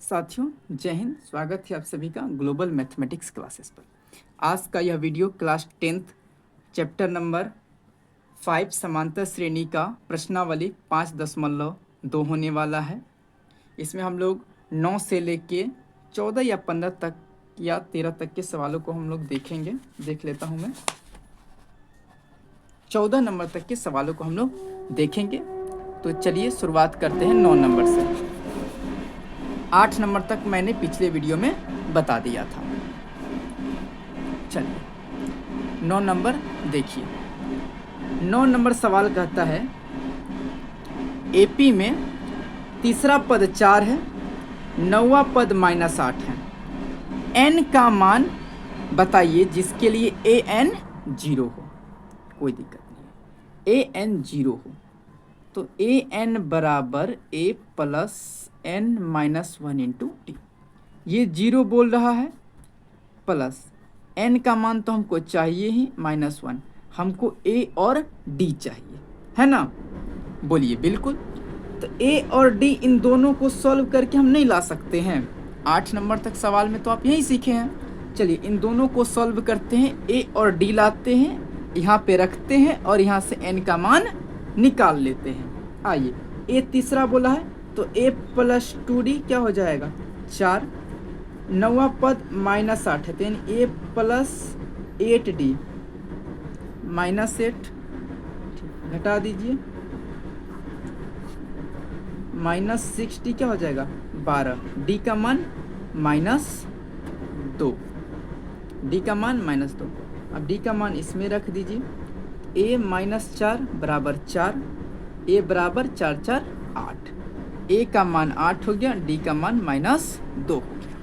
साथियों, जय हिंद। स्वागत है आप सभी का ग्लोबल मैथमेटिक्स क्लासेस पर। आज का यह video class 10th chapter number 5 समांतर श्रेणी का प्रश्नावली 5.2 होने वाला है। इसमें हम लोग 9 से लेके 14 या 15 तक या 13 तक के सवालों को हम लोग देखेंगे। देख लेता हूँ मैं। 14 नंबर तक के सवालों को हम लोग देखेंगे। तो चलिए शुरुआत करते हैं 9 नंबर से। 8 नंबर तक मैंने पिछले वीडियो में बता दिया था। चलिए 9 नंबर देखिए। 9 नंबर सवाल कहता है एपी में तीसरा पद 4 है, 9वां पद -8 है। n का मान बताइए जिसके लिए ए एन 0 हो। कोई दिक्कत नहीं है, ए एन 0 हो तो ए एन बराबर ए प्लस n -1 इंटू टी। ये 0 बोल रहा है, प्लस n का मान तो हमको चाहिए ही -1। हमको a और d चाहिए, है ना। बोलिए बिल्कुल। तो a और d इन दोनों को सॉल्व करके हम नहीं ला सकते हैं। 8 नंबर तक सवाल में तो आप यही सीखे हैं। चलिए इन दोनों को सॉल्व करते हैं। a और d लाते हैं, यहाँ पे रखते हैं और यहाँ से n का मान निकाल लेते हैं। आइए, a तीसरा बोला है तो a प्लस 2d क्या हो जाएगा 4। 9वां पद -8 है तो यानी a प्लस 8d -8 घटा दीजिए, -6d क्या हो जाएगा 12। d का मान -2, d का मान -2। अब d का मान इसमें रख दीजिए। a -4 बराबर 4, a बराबर 4 4 8। a का मान 8 हो गया, d का मान -2 हो गया।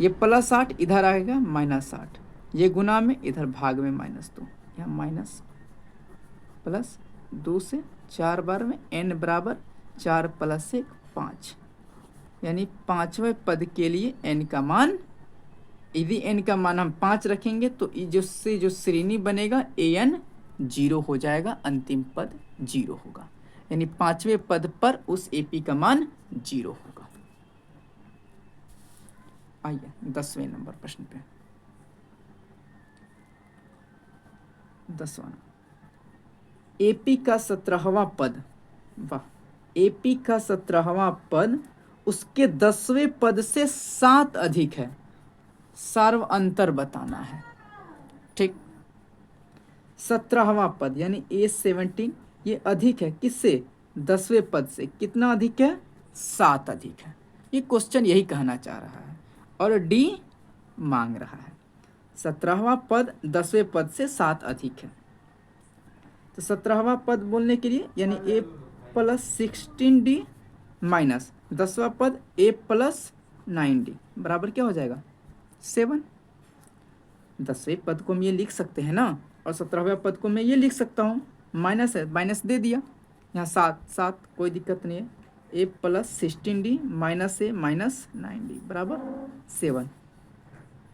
ये +8 इधर आएगा -8, ये गुना में इधर भाग में -2, यहाँ माइनस प्लस 2 से 4 बार में n बराबर 4 + 1 5, यानी 5वें पद के लिए n का मान, यदि n का मान हम 5 रखेंगे तो जो श्रेणी बनेगा an 0 हो जाएगा, अंतिम पद 0 होगा। यानी 5वें पद पर उस AP का मान 0 होगा। आइए 10वें नंबर प्रश्न पे। 10वां AP का 17वां पद, वाह, AP का 17वां पद उसके 10वें पद से 7 अधिक है। सार्व अंतर बताना है। ठीक, 17वां पद यानी A17 ये अधिक है किससे 10वें पद से। कितना अधिक है 7 अधिक है। ये क्वेश्चन यही कहना चाह रहा है और D मांग रहा है। 17वां पद 10वें पद से 7 अधिक है तो 17वां पद बोलने के लिए यानी a प्लस 16d माइनस 10वां पद a प्लस 9d बराबर क्या हो जाएगा 7। 10वें पद को हम ये लिख सकते हैं ना, और 17वें पद को मैं ये लिख सकता हूँ, माइनस है माइनस दे दिया, यहाँ 7 कोई दिक्कत नहीं है। a plus 16d minus a minus 9d बराबर 7।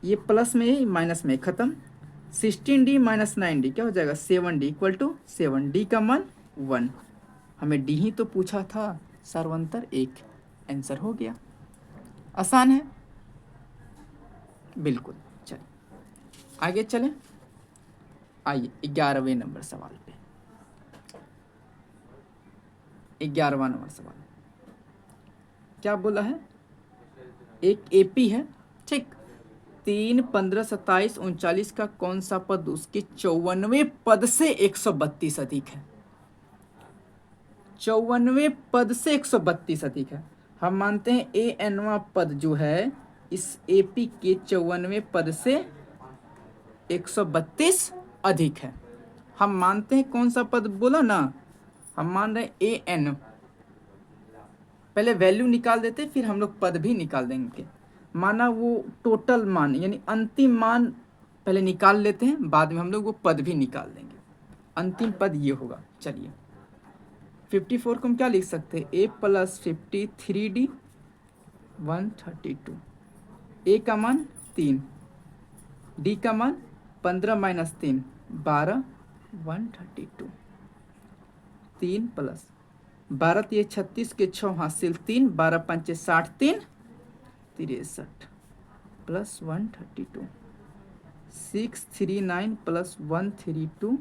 ये प्लस में ही माइनस में खत्म। 16d माइनस 9d क्या हो जाएगा 7d इक्वल टू 7। d का मान 1। हमें d ही तो पूछा था, सर्वंतर 1। आंसर हो गया। आसान है बिल्कुल। चलिए आगे चलें। आइए 11वें नंबर सवाल पे। 11वां नंबर सवाल क्या बोला है, एक AP है, ठीक, 3, 15, 27, 39 का कौन सा पद उसके 54वें पद से 132 अधिक है। 54वें पद से 132 अधिक है। हम मानते हैं ANवां पद जो है इस AP के 54वें पद से 132 अधिक है। हम मानते हैं कौन सा पद बोला ना, हम मान रहे AN। पहले वैल्यू निकाल देते फिर हम लोग पद भी निकाल देंगे। माना वो टोटल मान यानी अंतिम मान पहले निकाल लेते हैं, बाद में हम लोग वो पद भी निकाल देंगे। अंतिम पद ये होगा। चलिए 54 को हम क्या लिख सकते हैं, a प्लस 53d 132। a का मान 3, d का मान 15 माइनस 3 12 132। 3 प्लस 12 ये 36 के 6 हासिल 3, 12 पंचे 60, 3 63 प्लस 132, 639 प्लस 132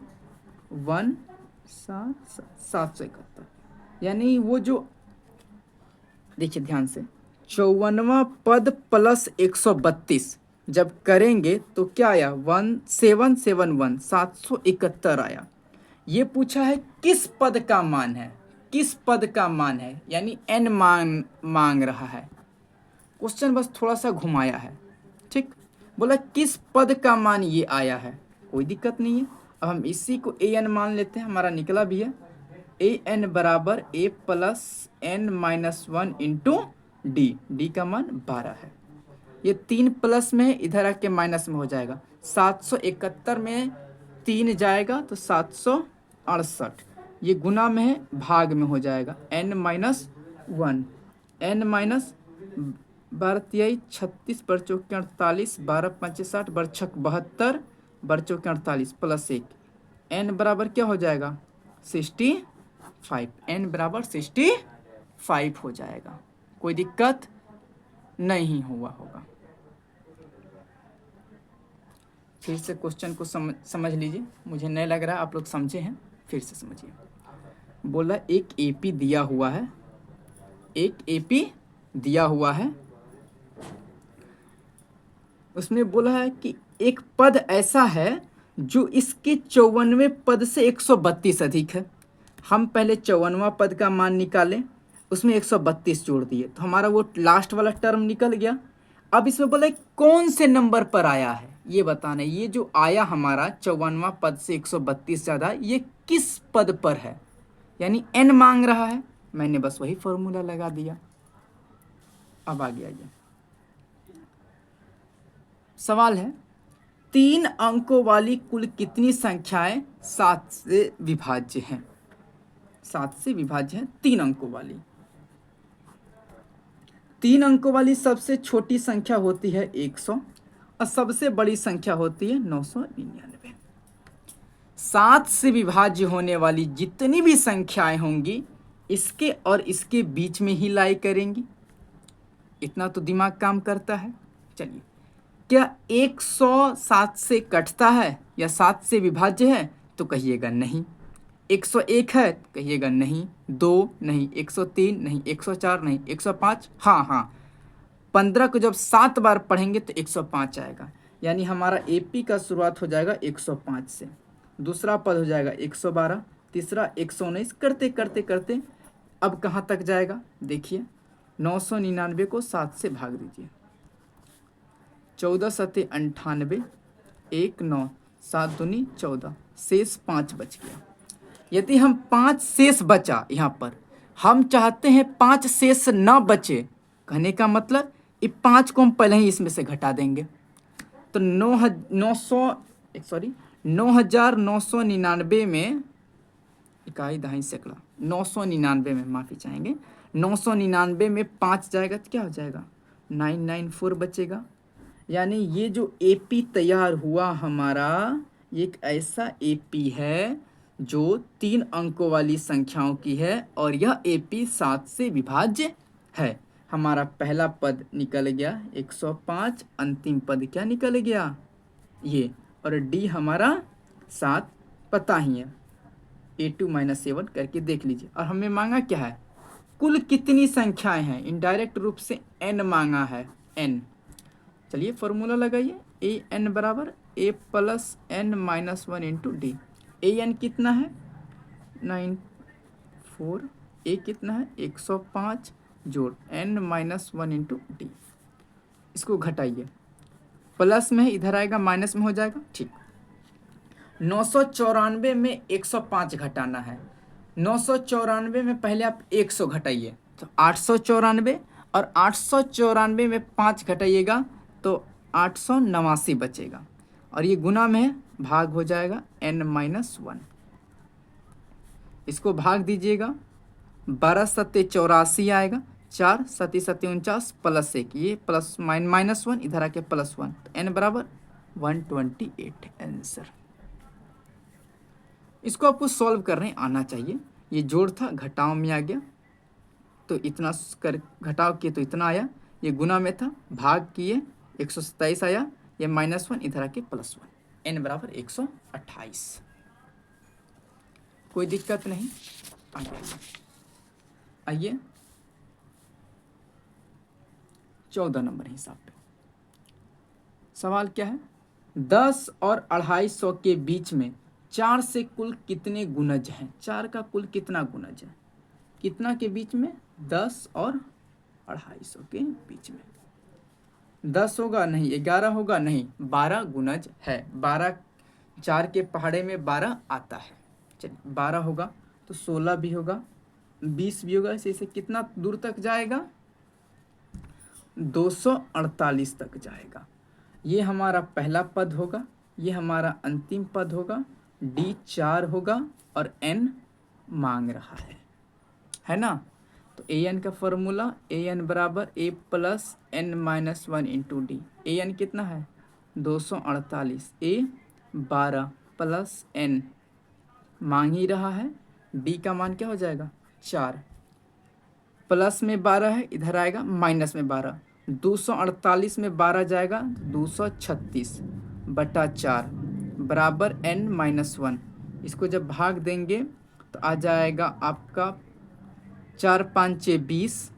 771, यानी वो जो देखिए ध्यान से 54वां पद प्लस 132 जब करेंगे तो क्या आया 1771 771 आया। ये पूछा है किस पद का मान है, किस पद का मान है, यानी n मांग रहा है। क्वेश्चन बस थोड़ा सा घुमाया है, ठीक। बोला किस पद का मान ये आया है, कोई दिक्कत नहीं है। अब हम इसी को an मान लेते हैं, हमारा निकला भी है an बराबर a plus n minus 1 into D, D का मान 12 है। ये 3 प्लस में है, इधर आके माइनस में हो जाएगा। 771 में 3 जाएगा तो 768, ये गुना में है भाग में हो जाएगा n माइनस 1, n माइनस 12 36 बर चौके 48, 12 पंचे 60 बर छक 72 बर चौके 48 प्लस 1, n बराबर क्या हो जाएगा 65, n बराबर 65 हो जाएगा। कोई दिक्कत नहीं हुआ होगा। फिर से क्वेश्चन को समझ लीजिए, मुझे नहीं लग रहा आप लोग समझे हैं, फिर से समझिए। बोला एक एपी दिया हुआ है, एक एपी दिया हुआ है, उसमें बोला है कि एक पद ऐसा है जो इसके 54वें पद से 132 अधिक है। हम पहले 54वां पद का मान निकालें, उसमें 132 जोड़ दिए तो हमारा वो लास्ट वाला टर्म निकल गया। अब इसमें बोला कौन से नंबर पर आया है ये बताना है। ये जो आया हमारा 54वां पद से 132 ज़्यादा, ये किस पद पर है, यानी n मांग रहा है। मैंने बस वही फॉर्मूला लगा दिया। अब आगे आइए, सवाल है 3 अंकों वाली कुल कितनी संख्याएं 7 से विभाज्य हैं। 7 से विभाज्य है 3 अंकों वाली। 3 अंकों वाली सबसे छोटी संख्या होती है 100 और सबसे बड़ी संख्या होती है 999। 7 से विभाज्य होने वाली जितनी भी संख्याएं होंगी इसके और इसके बीच में ही लाई करेंगी। इतना तो दिमाग काम करता है। चलिए, क्या 100 7 से कटता है या 7 से विभाज्य है, तो कहिएगा नहीं। 101 है, कहिएगा नहीं। 2 नहीं, 103 नहीं, 104 नहीं, 105 हाँ हाँ। 15 को जब 7 बार पढ़ेंगे तो 105 आएगा, यानी हमारा एपी का शुरुआत हो जाएगा 105 से, दूसरा पद हो जाएगा 112, तीसरा 119, करते करते करते अब कहाँ तक जाएगा देखिए। 999 को 7 से भाग दीजिए, 14 सत्ते 98, 1 9 7 दूनी 14, शेष 5 बच गया। यदि हम 5 शेष बचा, यहाँ पर हम चाहते हैं 5 शेष न बचे, कहने का मतलब ये 5 को हम पहले ही इसमें से घटा देंगे। तो 9,999 में इकाई दहाई सैकड़ा 999 में माफ़ी चाहेंगे, 999 में 5 जाएगा तो क्या हो जाएगा 994 बचेगा। यानी ये जो एपी तैयार हुआ हमारा, ये एक ऐसा एपी है जो 3 अंकों वाली संख्याओं की है और यह एपी 7 से विभाज्य है। हमारा पहला पद निकल गया 105, अंतिम पद क्या निकल गया ये, और डी हमारा 7 पता ही है। A2 - 7 करके देख लीजिए। और हमें मांगा क्या है, कुल कितनी संख्याएं हैं, इनडायरेक्ट रूप से n मांगा है, n। चलिए फॉर्मूला लगाइए, an बराबर a plus n minus 1 into D. an कितना है 94, a कितना है 105 जोड़ n माइनस 1 इंटू डी। इसको घटाइए, प्लस में है इधर आएगा माइनस में हो जाएगा, ठीक। 994 में 105 घटाना है। 994 में पहले आप 100 घटाइए तो 894, और 894 में 5 घटाइएगा तो 889 बचेगा, और ये गुना में है भाग हो जाएगा n माइनस 1। इसको भाग दीजिएगा, 12 सत्ते 84 आएगा, 4 सत्ते 49 प्लस 1, ये प्लस माइनस 1 इधर आके प्लस 1, तो n बराबर 128 आंसर। इसको आपको सॉल्व करने आना चाहिए। ये जोड़ था, घटाव में आ गया तो इतना कर, घटाव किए तो इतना आया, ये गुना में था, भाग किए 127 आया, ये -1 इधर आके +1, n बराबर 128। कोई दिक्कत नहीं। आइए 14 नंबर हिसाब पे सवाल क्या है, 10 और 250 के बीच में 4 से कुल कितने गुणज हैं। 4 का कुल कितना गुणज है, कितना के बीच में, 10 और 250 के बीच में। 10 होगा नहीं, 11 होगा नहीं, 12 गुणज है। 12 4 के पहाड़े में 12 आता है। चलिए 12 होगा तो 16 भी होगा, 20 भी होगा, इसे कितना दूर तक जाएगा, 248 तक जाएगा। ये हमारा पहला पद होगा, ये हमारा अंतिम पद होगा, D 4 होगा और n मांग रहा है ना। तो an का फॉर्मूला an बराबर a plus n minus 1 into D. an कितना है 248, a 12 प्लस n मांग ही रहा है, d का मान क्या हो जाएगा 4, प्लस में 12 है इधर आएगा माइनस में 12, 248 में 12 जाएगा 236 बटा 4 बराबर n माइनस 1। इसको जब भाग देंगे तो आ जाएगा आपका 4 5 6 20,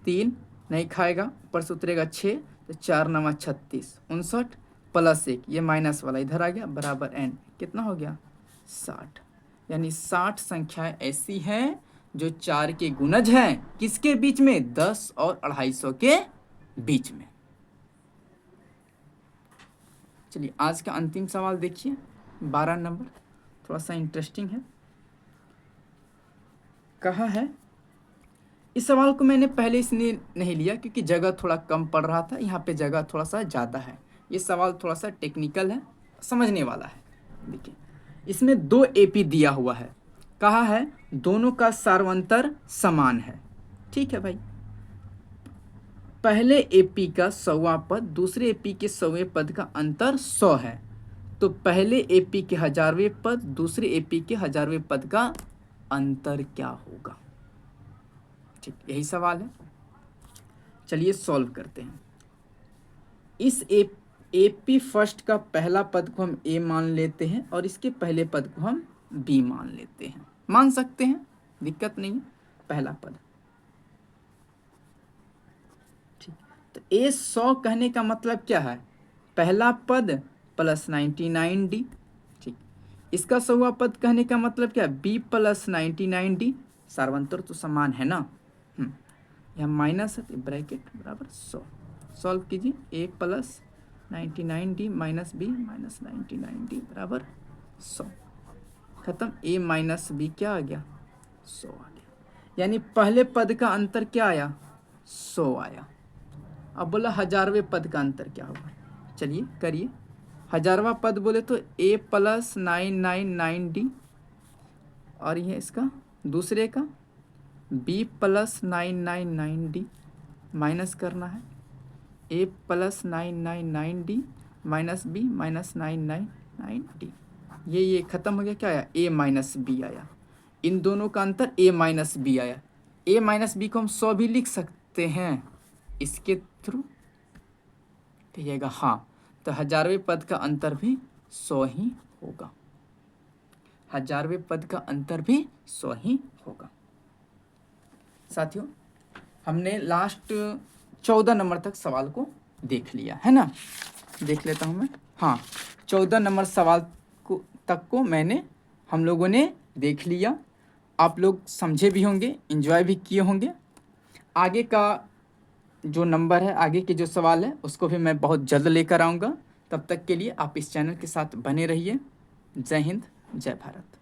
3 नहीं खाएगा, ऊपर से उतरेगा 6, तो 4 9 36, 59 प्लस 1 ये माइनस वाला इधर आ गया बराबर n कितना हो गया 60। यानी 60 संख्याएं ऐसी हैं जो 4 के गुणज हैं, किसके बीच में, 10 और 250 के बीच में। चलिए आज का अंतिम सवाल देखिए 12 नंबर, थोड़ा सा इंटरेस्टिंग है। कहा है, इस सवाल को मैंने पहले इसलिए नहीं लिया क्योंकि जगह थोड़ा कम पड़ रहा था, यहाँ पे जगह थोड़ा सा ज़्यादा है। ये सवाल थोड़ा सा टेक्निकल है, समझने वाला है। देखिए इसमें 2 AP दिया हुआ है, कहा है दोनों का सार्वंतर समान है। ठीक है भाई, पहले AP का 100वां पद दूसरे AP के 100वें पद का अंतर 100 है, तो पहले AP के 1000वें पद दूसरे AP के 1000वें पद का अंतर क्या होगा। ठीक, यही सवाल है। चलिए सॉल्व करते हैं। इस AP फर्स्ट का पहला पद को हम A मान लेते हैं और इसके पहले पद को हम B मान लेते हैं, मान सकते हैं, दिक्कत नहीं है। पहला पद ठीक, तो A 100 कहने का मतलब क्या है, पहला पद प्लस 99D। ठीक, इसका 100वां पद कहने का मतलब क्या है, B प्लस 99D, सार्वंतर तो समान है ना। यहाँ माइनस है तो ब्रैकेट बराबर 100। सॉल्व कीजिए, A plus 99D minus B minus 99D बराबर 100, खत्म। A माइनस B क्या आ गया 100 आ गया, यानी पहले पद का अंतर क्या आया 100 आया। अब बोला 1000वें पद का अंतर क्या होगा, चलिए करिए। 1000वां पद बोले तो A प्लस 999D और ये इसका दूसरे का B प्लस 999D माइनस करना है, A plus 999D minus B minus 999D। ये ख़त्म हो गया, क्या आया A माइनस B आया। इन दोनों का अंतर A माइनस B आया। A माइनस B को हम 100 भी लिख सकते हैं इसके थ्रू, कहिएगा हाँ। तो 1000वें पद का अंतर भी 100 ही होगा, 1000वें पद का अंतर भी 100 ही होगा। साथियों हमने लास्ट 14 नंबर तक सवाल को देख लिया है ना, देख लेता हूँ मैं। हाँ 14 नंबर सवाल को मैंने हम लोगों ने देख लिया, आप लोग समझे भी होंगे, एंजॉय भी किए होंगे। आगे का जो नंबर है, आगे के जो सवाल है उसको भी मैं बहुत जल्द लेकर आऊँगा। तब तक के लिए आप इस चैनल के साथ बने रहिए। जय हिंद, जय भारत।